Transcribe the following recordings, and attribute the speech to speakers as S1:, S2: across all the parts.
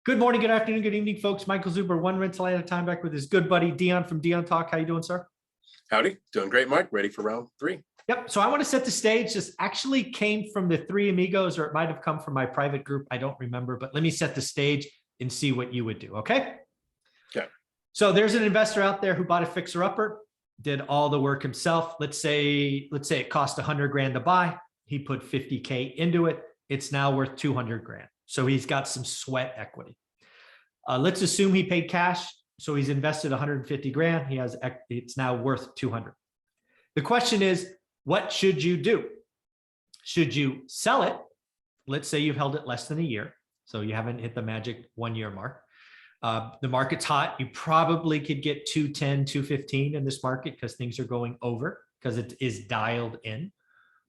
S1: Good morning, good afternoon, good evening, folks. Michael Zuber, one rental at a time, back with his good buddy Dion from Dion Talk. How you doing, sir?
S2: Howdy, doing great, Mark. Ready for round three.
S1: Yep. So I want to set the stage. This actually came from the Three Amigos, or it might have come from my private group. I don't remember, but let me set the stage and see what you would do. Okay.
S2: Okay.
S1: So there's an investor out there who bought a fixer-upper, did all the work himself. Let's say it cost 100 grand to buy. He put 50K into it. It's now worth 200 grand. So he's got some sweat equity. Let's assume he paid cash. So he's invested 150 grand. It's now worth 200. The question is, what should you do? Should you sell it? Let's say you've held it less than a year. So you haven't hit the magic 1 year mark. The market's hot. You probably could get 210, 215 in this market because things are going over, because it is dialed in.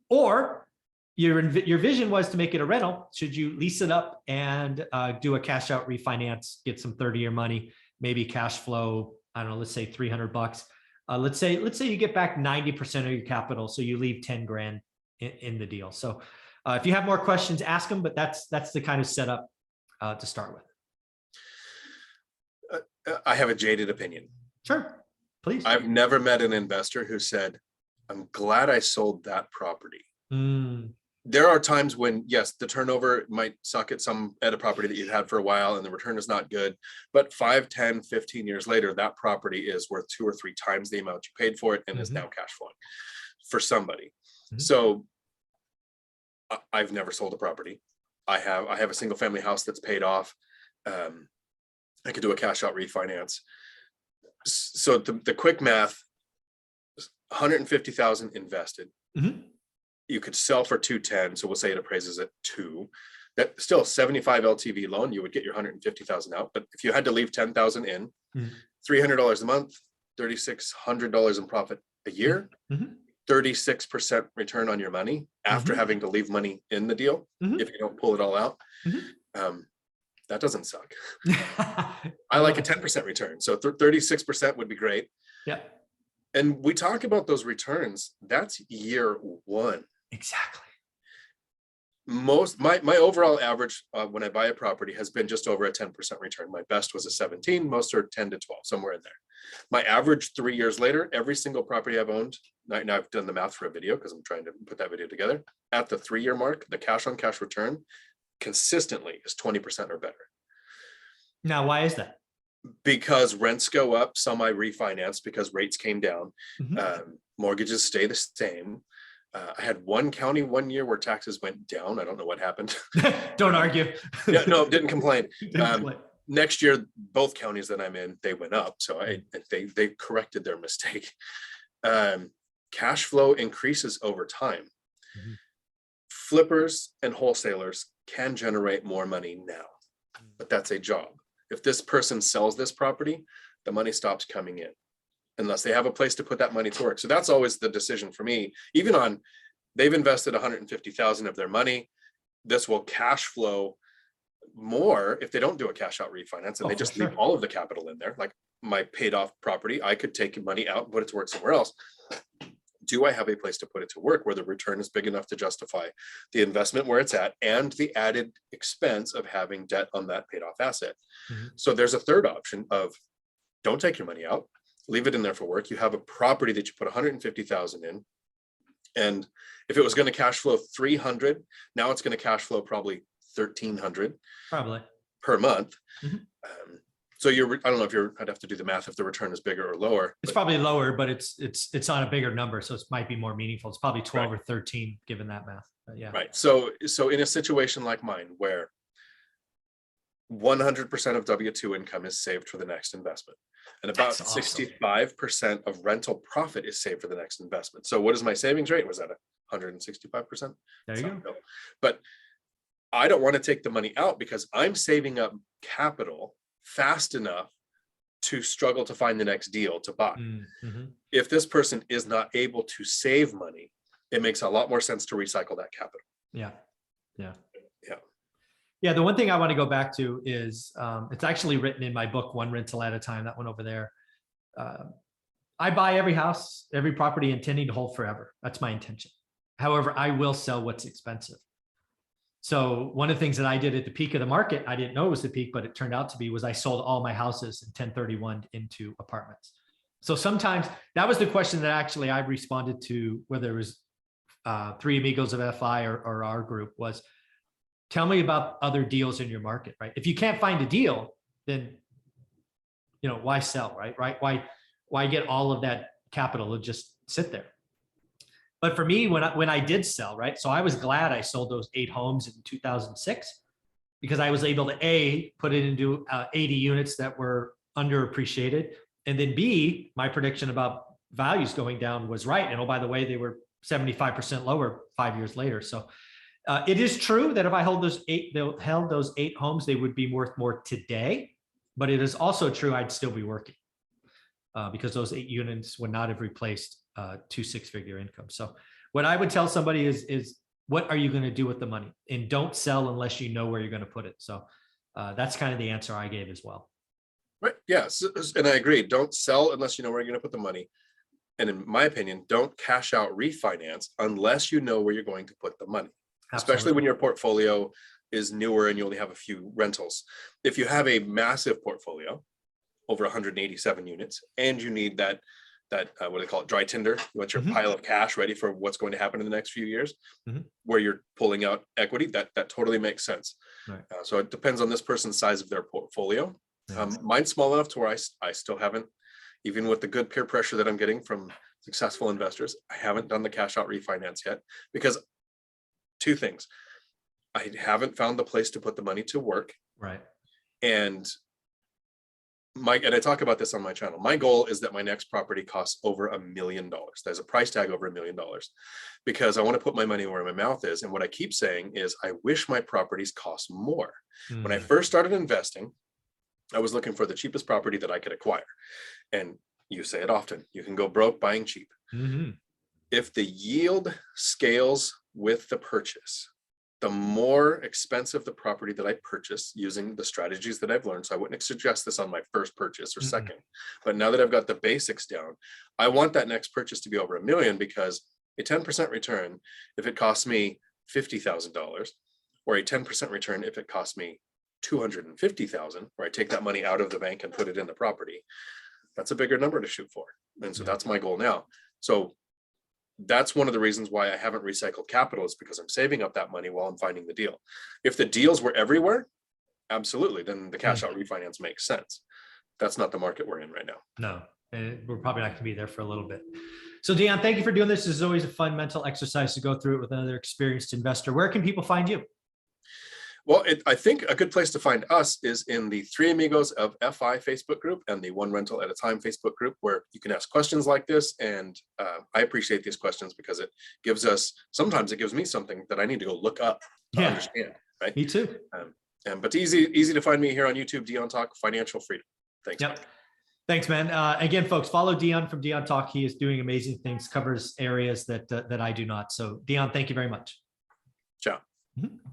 S1: Or your vision was to make it a rental. Should you lease it up and do a cash out refinance, get some 30-year money, maybe cash flow, I don't know, let's say 300 bucks. Let's say you get back 90% of your capital. So you leave 10 grand in the deal. So if you have more questions, ask them, but that's the kind of setup to start with.
S2: I have a jaded opinion.
S1: Sure, please.
S2: I've never met an investor who said, I'm glad I sold that property. There are times when, yes, the turnover might suck at a property that you've had for a while and the return is not good, but 5, 10, 15 years later, that property is worth 2 or 3 times the amount you paid for it and is now cash flowing for somebody. So I've never sold a property. I have a single family house that's paid off. I could do a cash out refinance. So the quick math, 150,000 invested. You could sell for 210. So we'll say it appraises at 2. That's still 75 LTV loan. You would get your 150,000 out. But if you had to leave 10,000 in, $300 a month, $3,600 in profit a year, 36% return on your money after having to leave money in the deal. If you don't pull it all out, that doesn't suck. I like a 10% return. So 36% would be great.
S1: Yeah.
S2: And we talk about those returns. That's year 1.
S1: Exactly.
S2: My overall average when I buy a property has been just over a 10% return. My best was a 17, most are 10 to 12, somewhere in there. My average 3 years later, every single property I've owned, now I've done the math for a video because I'm trying to put that video together. At the 3-year mark, the cash on cash return consistently is 20% or better. Now,
S1: why is that?
S2: Because rents go up, some I refinanced because rates came down. Mortgages stay the same. I had one county 1 year where taxes went down. I don't know what happened.
S1: Don't argue.
S2: Yeah, no, didn't complain. Next year, both counties that I'm in, they went up. So they corrected their mistake. Cash flow increases over time. Flippers and wholesalers can generate more money now, but that's a job. If this person sells this property, the money stops coming in unless they have a place to put that money to work. So that's always the decision for me. Even on, they've invested 150,000 of their money. This will cash flow more if they don't do a cash out refinance and they just leave all of the capital in there. Like my paid off property, I could take money out and put it to work somewhere else. Do I have a place to put it to work where the return is big enough to justify the investment where it's at and the added expense of having debt on that paid off asset? So there's a third option of don't take your money out, leave it in there for work. You have a property that you put 150,000 in. And if it was going to cash flow 300, now it's going to cash flow probably 1,300 per month. So I don't know if I'd have to do the math if the return is bigger or lower.
S1: It's probably lower, but it's on a bigger number. So it might be more meaningful. It's probably 12 or 13 given that math. But yeah. Right.
S2: So in a situation like mine, where 100% of W-2 income is saved for the next investment, and about 65% of rental profit is saved for the next investment. So what is my savings rate? Was that 165%?
S1: There you go.
S2: But I don't want to take the money out because I'm saving up capital fast enough to struggle to find the next deal to buy. If this person is not able to save money, it makes a lot more sense to recycle that capital.
S1: Yeah. The one thing I want to go back to is it's actually written in my book, One Rental at a Time, that one over there. I buy every house, every property intending to hold forever. That's my intention. However, I will sell what's expensive. So one of the things that I did at the peak of the market, I didn't know it was the peak, but it turned out to be, was I sold all my houses in 1031 into apartments. So sometimes that was the question that actually I responded to, whether it was Three Amigos of FI or our group, was tell me about other deals in your market, right? If you can't find a deal, then, you know, why sell, right? Why get all of that capital to just sit there? But for me, when I did sell, right? So I was glad I sold those 8 homes in 2006 because I was able to put it into 80 units that were underappreciated. And then B, my prediction about values going down was right. And oh, by the way, they were 75% lower 5 years later. So it is true that if I held those 8 homes, they would be worth more today. But it is also true I'd still be working because those 8 units would not have replaced 2 6-figure income. So what I would tell somebody is what are you going to do with the money? And don't sell unless you know where you're going to put it. So that's kind of the answer I gave as well.
S2: Right. Yes. And I agree. Don't sell unless you know where you're going to put the money. And in my opinion, don't cash out refinance unless you know where you're going to put the money, especially when your portfolio is newer and you only have a few rentals. If you have a massive portfolio, over 187 units, and you need that what do they call it, dry tinder, you want your pile of cash ready for what's going to happen in the next few years, where you're pulling out equity, that totally makes sense.
S1: Right.
S2: So it depends on this person's size of their portfolio. Mine's small enough to where I still haven't, even with the good peer pressure that I'm getting from successful investors, I haven't done the cash out refinance yet because 2 things. I haven't found the place to put the money to work.
S1: Right.
S2: And I talk about this on my channel. My goal is that my next property costs over $1 million. There's a price tag over $1 million because I want to put my money where my mouth is. And what I keep saying is I wish my properties cost more. When I first started investing, I was looking for the cheapest property that I could acquire. And you say it often, you can go broke buying cheap. If the yield scales with the purchase, the more expensive the property that I purchase using the strategies that I've learned. So I wouldn't suggest this on my first purchase or second, but now that I've got the basics down, I want that next purchase to be over $1 million because a 10% return, if it costs me $50,000, or a 10% return if it costs me $250,000, where I take that money out of the bank and put it in the property, that's a bigger number to shoot for. And so that's my goal now. So that's one of the reasons why I haven't recycled capital, is because I'm saving up that money while I'm finding the deal. If the deals were everywhere, absolutely, then the cash out refinance makes sense. That's not the market we're in right now.
S1: No, and we're probably not going to be there for a little bit. So Dion, thank you for doing this. This is always a fun mental exercise to go through it with another experienced investor. Where can people find you?
S2: Well, I think a good place to find us is in the Three Amigos of FI Facebook group and the One Rental at a Time Facebook group, where you can ask questions like this. And I appreciate these questions because it gives us, sometimes it gives me something that I need to go look up to understand. Right.
S1: Me too.
S2: But easy to find me here on YouTube, Dion Talk Financial Freedom. Thanks.
S1: Yep. Thanks, man. Again, folks, follow Dion from Dion Talk. He is doing amazing things, covers areas that I do not. So Dion, thank you very much.
S2: Ciao.